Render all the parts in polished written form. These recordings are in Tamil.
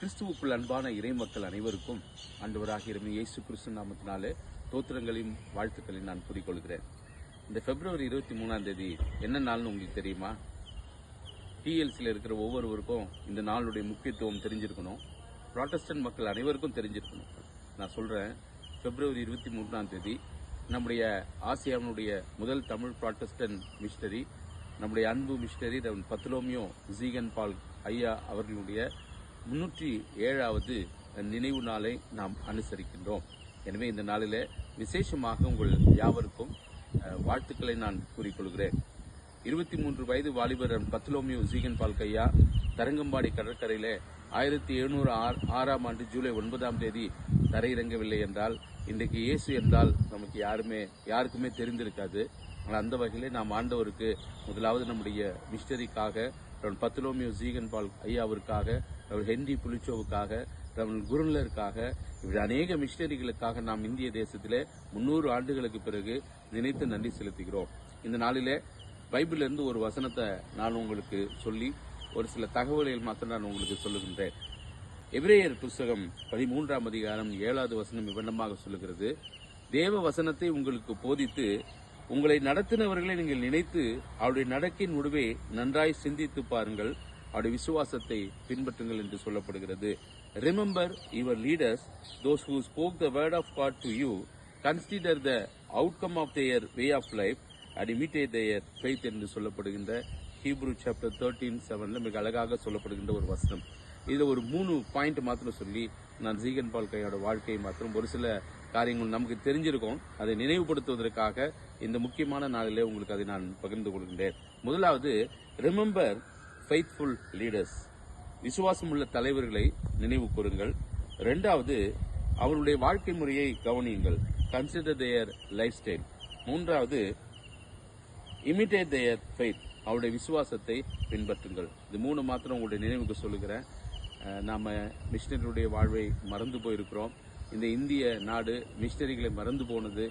கிறிஸ்துவுக்குள் அன்பான இறை மக்கள் அனைவருக்கும் ஆண்டவராகிய இயேசு கிறிஸ்து நாமத்தினாலே தோத்திரங்களையும் வாழ்த்துக்களையும் நான் கூறிக்கொள்கிறேன். இந்த பிப்ரவரி 23 என்ன நாள்னு உங்களுக்கு தெரியுமா? டிஎல்சியில் இருக்கிற ஒவ்வொருவருக்கும் இந்த நாளுடைய முக்கியத்துவம் தெரிஞ்சிருக்கணும். புராட்டஸ்டன்ட் மக்கள் அனைவருக்கும் தெரிஞ்சிருக்கணும். நான் சொல்றேன், பிப்ரவரி 23 நம்முடைய ஆசியாவினுடைய முதல் தமிழ் புராட்டஸ்டன்ட் மிஷனரி, நம்முடைய அன்பு மிஷனரி பர்தலோமியோ ஜீகன் பால் ஐயா அவர்களுடைய 307வது நினைவு நாளை நாம் அனுசரிக்கின்றோம். எனவே இந்த நாளிலே விசேஷமாக உங்கள் யாவருக்கும் வாழ்த்துக்களை நான் கூறிக்கொள்கிறேன். 23 வயது வாலிபர் பர்தலோமியோ ஜீகன் பால் ஐயா தரங்கம்பாடி கடற்கரையிலே 1706ஆம் ஆண்டு ஜூலை 9 தரையிறங்கவில்லை என்றால் இன்றைக்கு இயேசு என்றால் நமக்கு யாருக்குமே தெரிந்திருக்காது. ஆனால் அந்த வகையிலே நாம் ஆண்டவருக்கு முதலாவது நம்முடைய மிஷனரிக்காக பர்தலோமியோ ஜீகன் பால் ஐயாவிற்காக, ஹென்றி புலிச்சோவுக்காக, குருலருக்காக, இப்படி அநேக மிஷனரிகளுக்காக நாம் இந்திய தேசத்திலே 300 ஆண்டுகளுக்கு பிறகு நினைத்து நன்றி செலுத்துகிறோம். இந்த நாளிலே பைபிளிலிருந்து ஒரு வசனத்தை நான் உங்களுக்கு சொல்லி ஒரு சில தகவல்கள் மாத்திரம் நான் உங்களுக்கு சொல்லுகின்றேன். எபிரேயர் புஸ்தகம் 13ஆம் அதிகாரம் 7வது வசனம் விவரணமாக சொல்லுகிறது, தேவ வசனத்தை உங்களுக்கு போதித்து உங்களை நடத்தினவர்களை நீங்கள் நினைத்து அவருடைய நடக்கின் முடிவை நன்றாய் சிந்தித்து பாருங்கள், அவருடைய விசுவாசத்தை பின்பற்றுங்கள் என்று சொல்லப்படுகிறது. Remember your leaders, those who spoke the word of God to you, consider the outcome of their way of life and imitate their faith என்று சொல்லப்படுகின்ற ஹீப்ரூ சாப்டர் 13:7 மிக அழகாக சொல்லப்படுகின்ற ஒரு வசனம். இதில் ஒரு 3 பாயிண்ட் மாத்திரம் சொல்லி நான் ஜீகன் பால் கையோட வாழ்க்கையை மாத்திரம் ஒரு சில காரியங்கள் நமக்கு தெரிஞ்சிருக்கும், அதை நினைவுபடுத்துவதற்காக இந்த முக்கியமான நாளிலே உங்களுக்கு அதை நான் பகிர்ந்து கொள்கின்றேன். முதலாவது, ரிமெம்பர் ஃபெய்த்ஃபுல் லீடர்ஸ், விசுவாசம் உள்ள தலைவர்களை நினைவு கூறுங்கள். 2வது, அவருடைய வாழ்க்கை முறையை கவனியுங்கள், கன்சிடர் தேயர் லைஃப் ஸ்டைல். 3வது, இமிட்டேட் தேயர் ஃபெய்த், அவருடைய விசுவாசத்தை பின்பற்றுங்கள். இது 3 மாத்திரம் உங்களுடைய நினைவுக்கு சொல்லுகிறேன். நாம மிஷனரியுடைய வாழ்வை மறந்து போயிருக்கிறோம். இந்த இந்திய நாடு மிஷனரிகளை மறந்து போனது,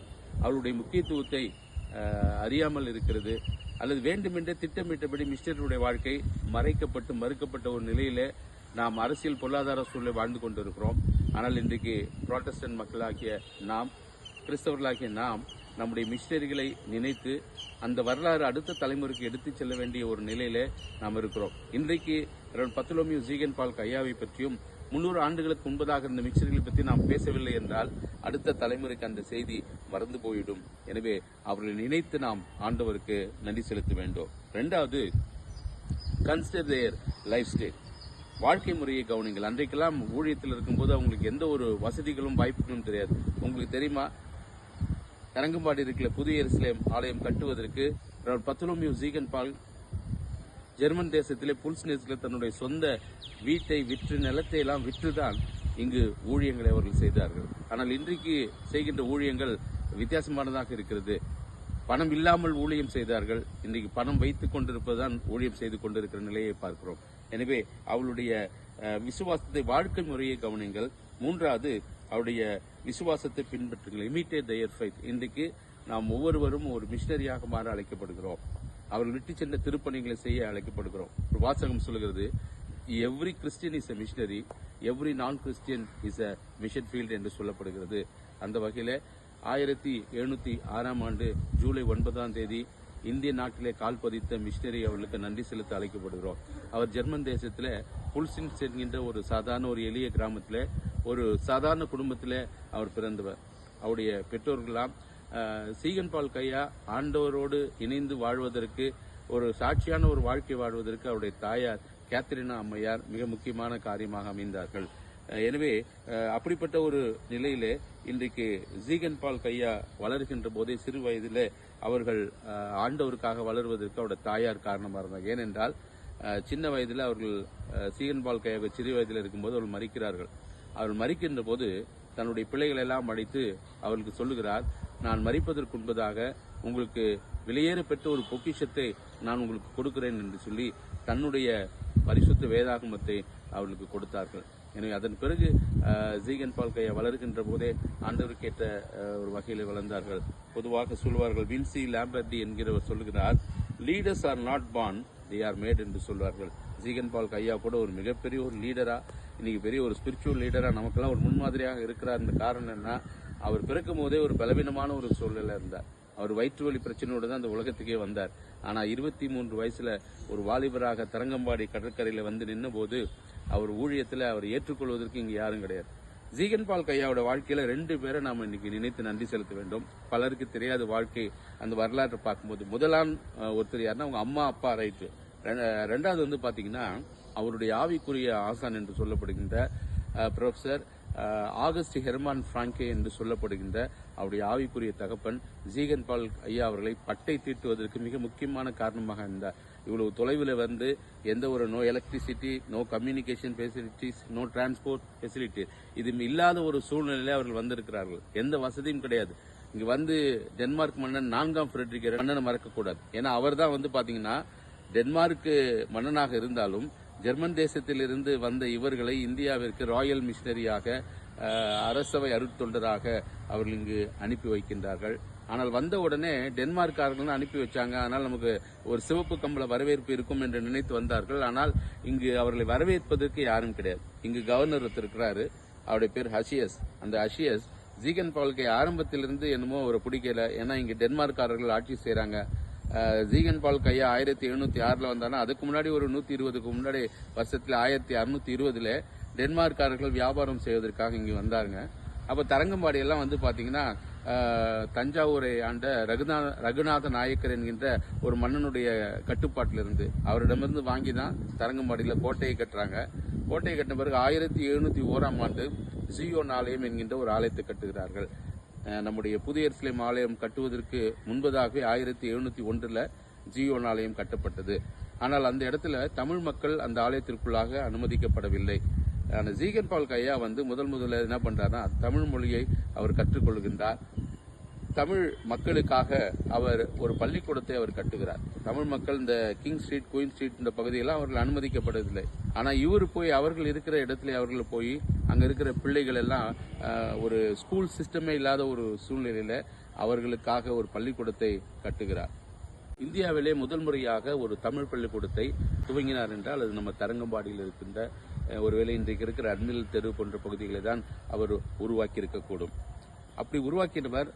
அவருடைய முக்கியத்துவத்தை அறியாமல் இருக்கிறது, அல்லது வேண்டுமென்றே திட்டமிட்டபடி மிஷனரியுடைய வாழ்க்கை மறைக்கப்பட்டு மறுக்கப்பட்ட ஒரு நிலையில நாம் அரசியல் பொருளாதார சூழலை வாழ்ந்து கொண்டிருக்கிறோம். ஆனால் இன்றைக்கு புராட்டஸ்டன்ட் மக்களாகிய நாம், கிறிஸ்தவர்களாகிய நாம் நம்முடைய மிஷனரிகளை நினைத்து அந்த வரலாறு அடுத்த தலைமுறைக்கு எடுத்துச் செல்ல வேண்டிய ஒரு நிலையில நாம் இருக்கிறோம். இன்றைக்கு பர்தலோமியோ ஜீகன் பால் ஐயாவை பற்றியும் 300 ஆண்டுகளுக்கு முன்பதாக இருந்த மிஷனரிகளை பற்றி நாம் பேசவில்லை என்றால் அடுத்த தலைமுறைக்கு அந்த செய்தி மறந்து போயிடும். எனவே அவர்களை நினைத்து நாம் ஆண்டவருக்கு நன்றி செலுத்த வேண்டும். 2வது, கன்சிடர் தேர் லைஃப் ஸ்டைல், வாழ்க்கை முறையை கவனிங்கள். அன்றைக்கெல்லாம் ஊழியத்தில் இருக்கும்போது அவங்களுக்கு எந்த ஒரு வசதிகளும் வாய்ப்புகளும் தெரியாது. உங்களுக்கு தெரியுமா, தரங்கம்பாடி இருக்கிற புதிய எருசலேம் ஆலயம் கட்டுவதற்கு பர்தலோமியோ ஜீகன் பால் ஜெர்மன் தேசத்திலே புல்ஸ்னேஸில் தன்னுடைய சொந்த வீட்டை விற்று, நிலத்தை எல்லாம் விற்றுதான் இங்கு ஊழியங்களை அவர்கள் செய்தார்கள். ஆனால் இன்றைக்கு செய்கின்ற ஊழியங்கள் வித்தியாசமானதாக இருக்கிறது. பணம் இல்லாமல் ஊழியம் செய்தார்கள், இன்றைக்கு பணம் வைத்துக் கொண்டிருப்பதுதான் ஊழியம் செய்து கொண்டிருக்கிற நிலையை பார்க்கிறோம். எனவே அவளுடைய விசுவாசத்தை, வாழ்க்கை முறையை கவனிங்கள். 3வது, அவருடைய விசுவாசத்தை பின்பற்றுங்கள், இமிட்டேட் தேயர் ஃபெய்த். இன்றைக்கு நாம் ஒவ்வொருவரும் ஒரு மிஷனரியாக மாற அழைக்கப்படுகிறோம். அவர்கள் விட்டு சென்ற திருப்பணிகளை செய்ய அழைக்கப்படுகிறோம். ஒரு வாசகம் சொல்கிறது, every Christian is a missionary, every non Christian is a mission field என்று சொல்லப்படுகிறது. அந்த வகையில 1706ஆம் ஆண்டு ஜூலை 9 இந்திய நாட்டிலே கால் பதித்த மிஷனரி அவர்களுக்கு நன்றி செலுத்த அழைக்கப்படுகிறோம். அவர் ஜெர்மன் தேசத்தில் புல்சின்ஸ் என்கின்ற ஒரு சாதாரண ஒரு எளிய கிராமத்தில் ஒரு சாதாரண குடும்பத்தில் அவர் பிறந்தவர். அவருடைய பெற்றோர்களாம் ஜீகன் பால் ஐயா ஆண்டவரோடு இணைந்து வாழ்வதற்கு, ஒரு சாட்சியான ஒரு வாழ்க்கை வாழ்வதற்கு அவருடைய தாயார் கேத்ரினா அம்மையார் மிக முக்கியமான காரியமாக அமைந்தார்கள். எனவே அப்படிப்பட்ட ஒரு நிலையிலே இன்றைக்கு ஜீகன் பால் ஐயா வளர்கின்ற போதே சிறு வயதிலே அவர்கள் ஆண்டவருக்காக வளருவதற்கு அவருடைய தாயார் காரணமாக இருந்தார். ஏனென்றால் சின்ன வயதில் அவர்கள் ஜீகன் பால் ஐயா சிறு வயதில் இருக்கும்போது அவர்கள் மறிக்கிறார்கள். அவர்கள் மறிக்கின்ற போது தன்னுடைய பிள்ளைகளை எல்லாம் அழைத்து அவர்களுக்கு சொல்லுகிறார், நான் மறிப்பதற்கு முன்பதாக உங்களுக்கு விலையேற பெற்ற ஒரு பொக்கிஷத்தை நான் உங்களுக்கு கொடுக்கிறேன் என்று சொல்லி தன்னுடைய பரிசுத்த வேதாகமத்தை அவர்களுக்கு கொடுத்தார்கள். எனவே அதன் பிறகு ஜீகன் பால் ஐயா வளர்கின்ற போதே ஆண்டவருக்கேற்ற ஒரு வகையில் வளர்ந்தார்கள். பொதுவாக சொல்வார்கள், வின்சி லாம்பர்டி என்கிறவர் சொல்லுகிறார், leaders are not born, they are mat என்று சொல்வார்கள். ஜீகன் பால் ஐயா கூட ஒரு மிகப்பெரிய ஒரு லீடரா இன்னைக்கு பெரிய ஒரு ஸ்பிரிச்சுவல் லீடரா நமக்கெல்லாம் ஒரு முன்மாதிரியாக இருக்கிறார். காரணம் என்ன, அவர் பிறக்கும் போதே ஒரு பலவீனமான ஒரு சூழ்நிலை இருந்தார். அவர் வயிற்று வலி பிரச்சனையோடு தான் அந்த உலகத்துக்கே வந்தார். ஆனா 23 வயசுல ஒரு வாலிபராக தரங்கம்பாடி கடற்கரையில வந்து நின்ன போது அவர் ஊழியத்துல அவர் ஏற்றுக்கொள்வதற்கு இங்க யாரும் கிடையாது. ஜீகன் பால் கையாவோட வாழ்க்கையில 2 பேரை நாம இன்னைக்கு நினைத்து நன்றி செலுத்த வேண்டும். பலருக்கு தெரியாத வாழ்க்கை அந்த வரலாற்றை பார்க்கும்போது முதலாம் ஒருத்தர் யாருன்னா அவங்க அம்மா அப்பா ரைட்டு. ரெண்டாவது வந்து பாத்தீங்கன்னா அவருடைய ஆவிக்குரிய ஆசான் என்று சொல்லப்படுகின்ற ப்ரொஃபசர் ஆகஸ்ட் ஹெர்மான் பிராங்கே என்று சொல்லப்படுகின்ற அவருடைய ஆவிக்குரிய தகப்பன் ஜீகன் பால் ஐயா அவர்களை பட்டை தீட்டுவதற்கு மிக முக்கியமான காரணமாக இருந்தார். இவ்வளவு தொலைவில் வந்து எந்த ஒரு no electricity, no communication facilities, no transport facility இது இல்லாத ஒரு சூழ்நிலையில அவர்கள் வந்திருக்கிறார்கள். எந்த வசதியும் கிடையாது. இங்க வந்து டென்மார்க் மன்னன் 4ஆம் ஃபிரெட்ரிக் மன்னனை மறக்கக்கூடாது. ஏன்னா அவர் தான் வந்து பாத்தீங்கன்னா டென்மார்க் மன்னனாக இருந்தாலும் ஜெர்மன் தேசத்திலிருந்து வந்த இவர்களை இந்தியாவிற்கு ராயல் மிஷனரியாக, அரசவை அருட்தொண்டராக அவர்கள் இங்கு அனுப்பி வைக்கின்றார்கள். ஆனால் வந்த உடனே டென்மார்க்காரர்கள் அனுப்பி வச்சாங்க. ஆனால் நமக்கு ஒரு சிவப்பு கம்பள வரவேற்பு இருக்கும் என்று நினைத்து வந்தார்கள். ஆனால் இங்கு அவர்களை வரவேற்பதற்கு யாரும் கிடையாது. இங்கு கவர்னர் ஒருத்தர் இருக்கிறாரு, அவருடைய பேர் ஹஷியஸ். அந்த ஹஷியஸ் ஜீகன் பால்கை ஆரம்பத்திலிருந்து என்னமோ ஒரு பிடிக்கல. ஏன்னா இங்கு டென்மார்க்காரர்கள் ஆட்சி செய்யறாங்க. ஜீகன் பால் கையா 1706 வந்தாலும் அதுக்கு முன்னாடி ஒரு 120க்கு முன்னாடி வருஷத்துல 1620 டென்மார்க்காரர்கள் வியாபாரம் செய்வதற்காக இங்கு வந்தாருங்க. அப்ப தரங்கம்பாடி எல்லாம் வந்து பாத்தீங்கன்னா தஞ்சாவூரை ஆண்ட ரகுநாத நாயக்கர் என்கின்ற ஒரு மன்னனுடைய கட்டுப்பாட்டில இருந்து அவரிடமிருந்து வாங்கி தான் தரங்கம்பாடியில கோட்டையை கட்டுறாங்க. கோட்டையை கட்டின பிறகு 1701ஆம் ஆண்டு ஜியோன் ஆலயம் என்கின்ற ஒரு ஆலயத்தை கட்டுகிறார்கள். நம்முடைய புதிய எருசலேம் ஆலயம் கட்டுவதற்கு முன்பதாகவே 1701 ஜியோன் ஆலயம் கட்டப்பட்டது. ஆனால் அந்த இடத்துல தமிழ் மக்கள் அந்த ஆலயத்திற்குள்ளாக அனுமதிக்கப்படவில்லை. ஜீகன் பால் கையா வந்து முதல்ல என்ன பண்றாருன்னா தமிழ் மொழியை அவர் கற்றுக்கொள்கின்றார். தமிழ் மக்களுக்காக அவர் ஒரு பள்ளிக்கூடத்தை அவர் கட்டுகிறார். தமிழ் மக்கள் இந்த கிங் ஸ்ட்ரீட், குயின் ஸ்ட்ரீட் இந்த பகுதியெல்லாம் அவர்கள் அனுமதிக்கப்படவில்லை. ஆனா இவர் போய் அவர்கள் இருக்கிற இடத்துல அவர்கள் போய் அங்க இருக்கிற பிள்ளைகள் எல்லாம் ஒரு ஸ்கூல் சிஸ்டமே இல்லாத ஒரு சூழ்நிலையில அவர்களுக்காக ஒரு பள்ளிக்கூடத்தை கட்டுகிறார். இந்தியாவிலே முதல் முறையாக ஒரு தமிழ் பள்ளிக்கூடத்தை துவங்கினார் என்றால் அது நம்ம தரங்கம்பாடியில் இருக்கின்ற ஒருவேளை இன்றைக்கு இருக்கிற அட்மிரல் தெரு போன்ற பகுதிகளை தான் அவர் உருவாக்கி இருக்கக்கூடும். அப்படி உருவாக்கினவர்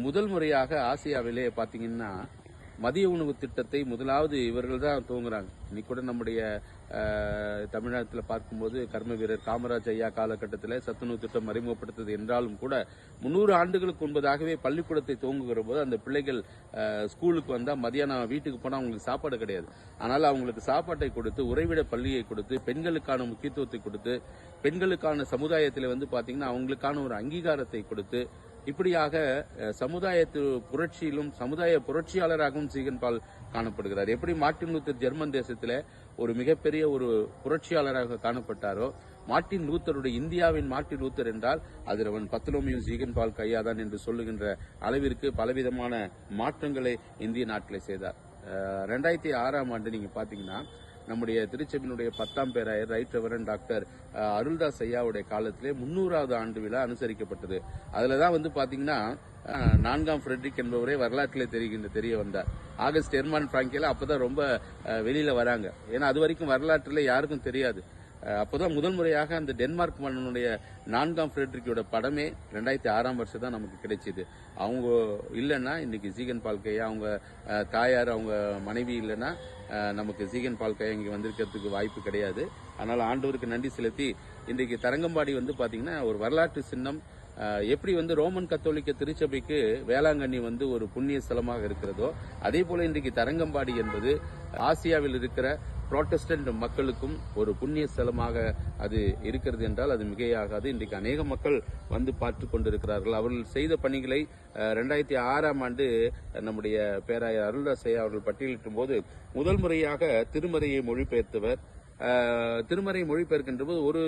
முதல் முறையாக ஆசியாவிலே பாத்தீங்கன்னா மதிய உணவு திட்டத்தை முதலாவது இவர்கள் தான் துவங்குறாங்க. இன்னைக்கு கூட நம்முடைய தமிழ்நாட்டில் பார்க்கும்போது கர்ம வீரர் காமராஜ் ஐயா காலகட்டத்தில் சத்துணவு திட்டம் அறிமுகப்படுத்தது என்றாலும் கூட 300 ஆண்டுகளுக்கு முன்பதாகவே பள்ளிக்கூடத்தை துவங்குகிற போது அந்த பிள்ளைகள் ஸ்கூலுக்கு வந்தா மதியானம் வீட்டுக்கு போனா அவங்களுக்கு சாப்பாடு கிடையாது. ஆனால் அவங்களுக்கு சாப்பாட்டை கொடுத்து, உறைவிட பள்ளியை கொடுத்து, பெண்களுக்கான முக்கியத்துவத்தை கொடுத்து, பெண்களுக்கான சமுதாயத்தில் வந்து பாத்தீங்கன்னா அவங்களுக்கான ஒரு அங்கீகாரத்தை கொடுத்து, இப்படியாக சமுதாயத்து புரட்சியிலும் சமுதாய புரட்சியாளராகவும் ஜீகன் பால் காணப்படுகிறார். எப்படி மார்ட்டின் லூத்தர் ஜெர்மன் தேசத்தில் ஒரு மிகப்பெரிய ஒரு புரட்சியாளராக காணப்பட்டாரோ, மார்ட்டின் லூத்தருடைய இந்தியாவின் மார்ட்டின் லூத்தர் என்றால் அதில் அவன் பர்த்தலோமியூ ஜீகன் பால் கையாதான் என்று சொல்லுகின்ற அளவிற்கு பலவிதமான மாற்றங்களை இந்திய நாட்டில் செய்தார். 2006ஆம் ஆண்டு நீங்க பாத்தீங்கன்னா நம்முடைய திருச்செபினுடைய 10ஆம் பேராயர் ரைட் ரெவரண்ட் டாக்டர் அருள்தாஸ் ஐயாவுடைய காலத்திலே 300வது ஆண்டு விழா அனுசரிக்கப்பட்டது. அதுலதான் வந்து பாத்தீங்கன்னா 4ஆம் ஃபிரெட்ரிக் என்பவரே வரலாற்றிலே தெரிய வந்தார். ஆகஸ்ட் ஹெர்மான் பிராங்கே அப்பதான் ரொம்ப வெளியில வராங்க. ஏன்னா அது வரைக்கும் வரலாற்றில் யாருக்கும் தெரியாது. அப்போதான் முதல் முறையாக அந்த டென்மார்க் மன்னனுடைய 4ஆம் ஃபிரெட்ரிக்கோட படமே 2006ஆம் வருஷம் தான் நமக்கு கிடைச்சது. அவங்க இல்லைன்னா இன்னைக்கு ஜீகன் பால் கையா, அவங்க தாயார், அவங்க மனைவி இல்லைன்னா நமக்கு ஜீகன் பால் கையா இங்க வந்திருக்கிறதுக்கு வாய்ப்பு கிடையாது. அதனால ஆண்டவருக்கு நன்றி செலுத்தி இன்றைக்கு தரங்கம்பாடி வந்து பாத்தீங்கன்னா ஒரு வரலாற்று சின்னம். எப்படி வந்து ரோமன் கத்தோலிக்க திருச்சபைக்கு வேளாங்கண்ணி வந்து ஒரு புண்ணிய ஸ்தலமாக இருக்கிறதோ, அதே போல இன்றைக்கு தரங்கம்பாடி என்பது ஆசியாவில் இருக்கிற புரோட்டஸ்டன்ட் மக்களுக்கும் ஒரு புண்ணிய ஸ்தலமாக அது இருக்கிறது என்றால் அது மிகையாகாது. இன்றைக்கு அநேக மக்கள் வந்து பார்த்து கொண்டிருக்கிறார்கள். அவர்கள் செய்த பணிகளை 2006ஆம் ஆண்டு நம்முடைய பேராயர் அருள்தாஸ் ஐயா அவர்கள் பட்டியலிட்டும் போது முதல் முறையாக திருமறையை மொழிபெயர்த்தவர். திருமறை மொழிபெயர்க்கின்ற போது ஒரு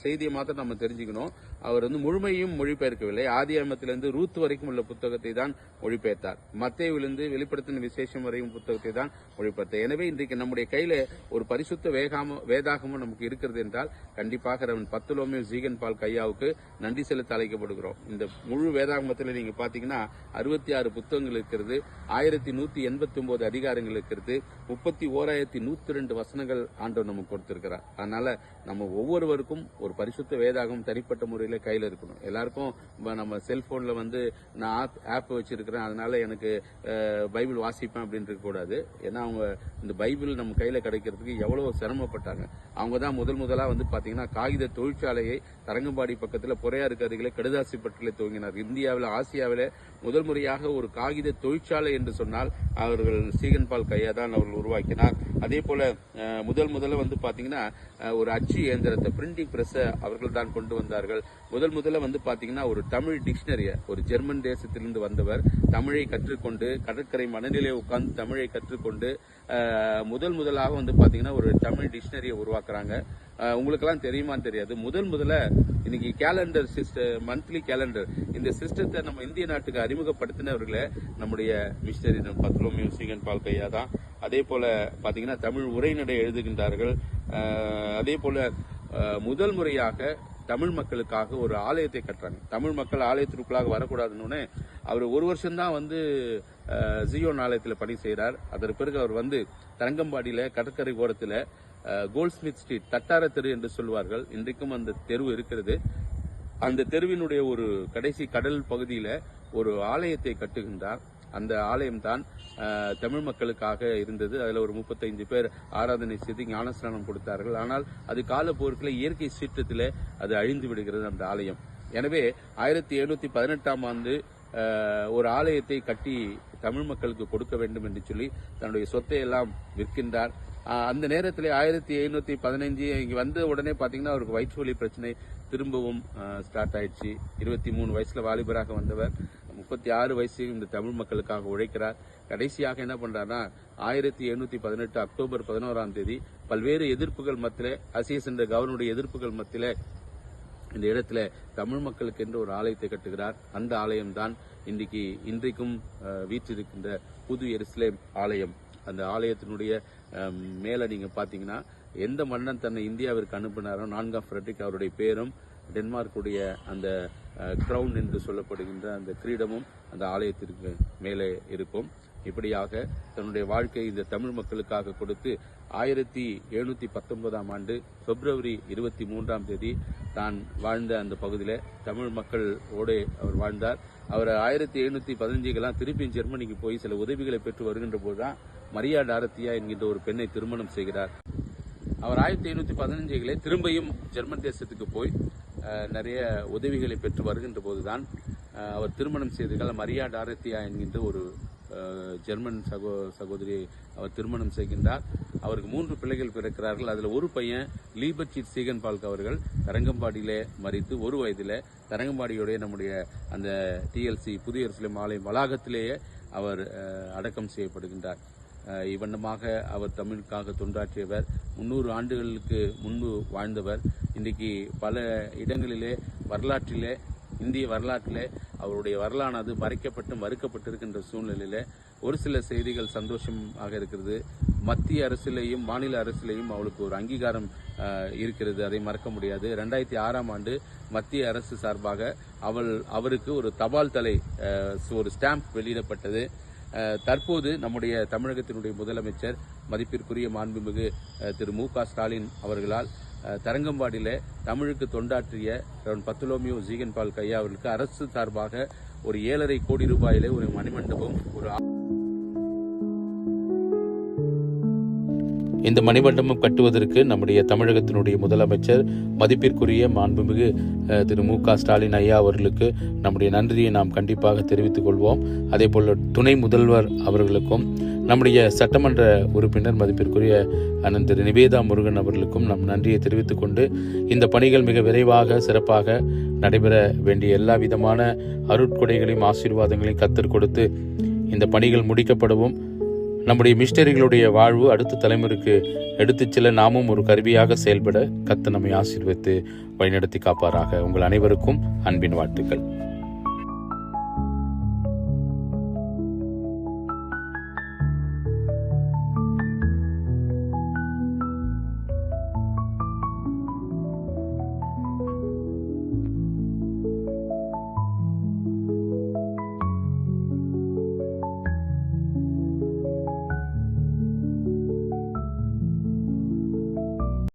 செய்தியை மாத்திரம் நம்ம தெரிஞ்சுக்கணும். அவர் வந்து முழுமையும் மொழிபெயர்க்கவில்லை. ஆதியாகமத்திலிருந்து ரூத் வரைக்கும் உள்ள புத்தகத்தை தான் மொழிபெயர்த்தார். மத்தேயுவிலிருந்து வெளிப்படுத்தின விசேஷம் வரையும் புத்தகத்தை தான் மொழிபெயர்த்தார். எனவே இன்றைக்கு நம்முடைய கையில ஒரு பரிசுத்த வேதாகமும் நமக்கு இருக்கிறது என்றால் கண்டிப்பாக ரவன் பர்த்தலோமியூ ஜீகன் பால் கையாவுக்கு நன்றி செலுத்த அழைக்கப்படுகிறோம். இந்த முழு வேதாகமத்தில் நீங்க பாத்தீங்கன்னா 66 புத்தகங்கள் இருக்கிறது, 1189 அதிகாரங்கள் இருக்கிறது, 31,102 வசனங்கள் ஆண்டவர் நமக்கு நமக்கு கொடுத்திருக்கிறார். அதனால நம்ம ஒவ்வொருவருக்கும் ஒரு பரிசுத்த வேதாகம் தனிப்பட்ட முறையில கையில இருக்கணும். எல்லாருக்கும் நம்ம செல்போன்ல நான் ஆப் வச்சிருக்கிறேன், அதனால எனக்கு பைபிள் வாசிப்பேன் அப்படின்னு இருக்க கூடாது. ஏன்னா அவங்க இந்த பைபிள் நம்ம கையில கிடைக்கிறதுக்கு எவ்வளவு சிரமப்பட்டாங்க. அவங்க தான் முதலா பாத்தீங்கன்னா காகித தொழிற்சாலையை தரங்கம்பாடி பக்கத்துல பொறையாருக்கு அருகிலே கடுதாசிப்பட்டிலே துவங்கினார். இந்தியாவில் ஆசியாவில முதல் முறையாக ஒரு காகித தொழிற்சாலை என்று சொன்னால் அவர்கள் சீகன் பால் கையா தான் அவர்கள் உருவாக்கினார். அதே போல முதல்ல பாத்தீங்கன்னா ஒரு அச்சு இயந்திரத்தை, பிரிண்டிங் பிரஸ் அவர்கள் தான் கொண்டு வந்தார்கள். முதல்ல பாத்தீங்கன்னா ஒரு தமிழ் டிக்ஷனரிய, ஒரு ஜெர்மன் தேசத்திலிருந்து வந்தவர் தமிழை கற்றுக்கொண்டு கடற்கரை மனநிலையை உட்கார்ந்து தமிழை கற்றுக்கொண்டு முதலாக பாத்தீங்கன்னா ஒரு தமிழ் டிக்ஷனரியை உருவாக்குறாங்க. உங்களுக்கு எல்லாம் தெரியுமான்னு தெரியாது. முதல்ல இன்னைக்கு கேலண்டர் சிஸ்டம், மந்த்லி கேலண்டர், இந்த சிஸ்டத்தை நம்ம இந்திய நாட்டுக்கு அறிமுகப்படுத்தினவர்களே நம்முடைய மிஷனரி பத்லோமியோ சீகன் பால் கையா தான். அதே போல பாத்தீங்கன்னா தமிழ் உரைநடை எழுதுகின்றார்கள். அதே போல முதல் முறையாக தமிழ் மக்களுக்காக ஒரு ஆலயத்தை கட்டுறாங்க. தமிழ் மக்கள் ஆலயத்திற்குள்ளாக வரக்கூடாதுன்னு அவர் ஒரு வருஷம்தான் ஜியோன் ஆலயத்தில் பணி செய்கிறார். அதற்கு பிறகு அவர் தரங்கம்பாடியில கடற்கரை ஓரத்தில் கோல்ட்ஸ்மித் ஸ்ட்ரீட், தட்டார தெரு என்று சொல்வார்கள், இன்றைக்கும் அந்த தெரு இருக்கிறது. அந்த தெருவினுடைய ஒரு கடைசி கடல் பகுதியில ஒரு ஆலயத்தை கட்டுகின்றார். அந்த ஆலயம்தான் தமிழ் மக்களுக்காக இருந்தது. அதுல ஒரு 35 பேர் ஆராதனை செய்து ஞானஸ்நானம் கொடுத்தார்கள். ஆனால் அது காலப்போக்கில் இயற்கை சீற்றத்திலே அது அழிந்து விடுகிறது அந்த ஆலயம். எனவே 1718ஆம் ஆண்டு ஒரு ஆலயத்தை கட்டி தமிழ் மக்களுக்கு கொடுக்க வேண்டும் என்று சொல்லி தன்னுடைய சொத்தை எல்லாம் விற்கின்றார். அந்த நேரத்தில் 1715 இங்க வந்த உடனே பாத்தீங்கன்னா அவருக்கு வயிற்று வலி பிரச்சனை திரும்பவும் ஸ்டார்ட் ஆயிடுச்சு. 23 வயசுல வாலிபராக வந்தவர் 36 வயசு இந்த தமிழ் மக்களுக்காக உழைக்கிறார். கடைசியாக என்ன பண்றாருன்னா 1718 அக்டோபர் 11ஆம் தேதி பல்வேறு எதிர்ப்புகள் மத்தியில, அசிஎஸ் என்ற கவர்னருடைய எதிர்ப்புகள் மத்தியில இந்த இடத்துல தமிழ் மக்களுக்கு என்று ஒரு ஆலயத்தை கட்டுகிறார். அந்த ஆலயம்தான் இன்றைக்கும் வீற்றிருக்கின்ற புது எருசலேம் ஆலயம். அந்த ஆலயத்தினுடைய மேல நீங்க பாத்தீங்கன்னா எந்த மன்னன் தன்னை இந்தியாவிற்கு அனுப்பினாரோ 4ஆம் ஃபிரெட்ரிக் அவருடைய பேரும் டென்மார்க்குடைய அந்த கிரவுன் என்று சொல்லப்படுகின்ற அந்த கிரீடமும் அந்த ஆலயத்திற்கு மேலே இருக்கும். இப்படியாக தன்னுடைய வாழ்க்கை இந்த தமிழ் மக்களுக்காக கொடுத்து 1719ஆம் ஆண்டு பிப்ரவரி 23ஆம் தேதி தான் வாழ்ந்த அந்த பகுதியில தமிழ் மக்களோடு அவர் வாழ்ந்தார். அவர் 1715 திருப்பி ஜெர்மனிக்கு போய் சில உதவிகளை பெற்று வருகின்ற போதுதான் மரியா டாரத்தியா என்கின்ற ஒரு பெண்ணை திருமணம் செய்கிறார். அவர் 1715 திரும்பியும் ஜெர்மன் தேசத்துக்கு போய் நிறைய உதவிகளை பெற்று வருகின்ற போதுதான் அவர் திருமணம் செய்தார். மரியா டாரத்தியா என்கின்ற ஒரு ஜெர்மன் சகோதரியை அவர் திருமணம் செய்கின்றார். அவருக்கு 3 பிள்ளைகள் பிறக்கிறார்கள். அதுல ஒரு பையன் லீபர்ட்சிட் சீகன் பால்க் அவர்கள் தரங்கம்பாடியிலே மரித்து 1 வயதில தரங்கம்பாடியுடைய நம்முடைய அந்த டிஎல்சி புதிய எருசலேம் ஆலயம் வளாகத்திலேயே அவர் அடக்கம் செய்யப்படுகின்றார். இவ்வண்ணமாக அவர் தமிழுக்காக தொண்டாற்றியவர். 300 ஆண்டுகளுக்கு முன்பு வாழ்ந்தவர். இன்றைக்கு பல இடங்களிலே வரலாற்றிலே, இந்திய வரலாற்றிலே அவருடைய வரலானது மறைக்கப்பட்டு மறுக்கப்பட்டிருக்கின்ற சூழ்நிலையில ஒரு சில செய்திகள் சந்தோஷமாக இருக்கிறது. மத்திய அரசிலேயும் மாநில அரசிலேயும் அவளுக்கு ஒரு அங்கீகாரம் இருக்கிறது, அதை மறக்க முடியாது. 2006ஆம் ஆண்டு மத்திய அரசு சார்பாக அவருக்கு ஒரு தபால் தலை, ஒரு ஸ்டாம்ப் வெளியிடப்பட்டது. தற்போது நம்முடைய தமிழகத்தினுடைய முதலமைச்சர் மதிப்பிற்குரிய மாண்புமிகு திரு மு.க. ஸ்டாலின் அவர்களால் தரங்கம்பாடியில தமிழுக்கு தொண்டாற்றிய பத்லோமியோ சீகன் பால் கையா அவர்களுக்கு அரசு சார்பாக ஒரு 7.5 கோடி ரூபாயிலே ஒரு மணிமண்டபம், இந்த மணிமண்டபம் கட்டுவதற்கு நம்முடைய தமிழகத்தினுடைய முதலமைச்சர் மதிப்பிற்குரிய மாண்புமிகு திரு மு.க. ஸ்டாலின் ஐயா அவர்களுக்கு நம்முடைய நன்றியை நாம் கண்டிப்பாக தெரிவித்துக் கொள்வோம். அதே போல துணை முதல்வர் அவர்களுக்கும், நம்முடைய சட்டமன்ற உறுப்பினர் மதிப்பிற்குரிய அண்ணன் திரு நிவேதா முருகன் அவர்களுக்கும் நம் நன்றியை தெரிவித்துக் கொண்டு, இந்த பணிகள் மிக விரைவாக சிறப்பாக நடைபெற வேண்டிய எல்லா விதமான அருட்கொடைகளையும் ஆசீர்வாதங்களையும் கர்த்தர் கொடுத்து இந்த பணிகள் முடிக்கப்படவும், நம்முடைய மிஷனரிகளுடைய வாழ்வு அடுத்த தலைமுறைக்கு எடுத்துச் செல்ல நாமும் ஒரு கருவியாக செயல்பட கர்த்தர் நம்மை ஆசீர்வதித்து வழிநடத்தி காப்பாராக. உங்கள் அனைவருக்கும் அன்பின் வாழ்த்துக்கள்.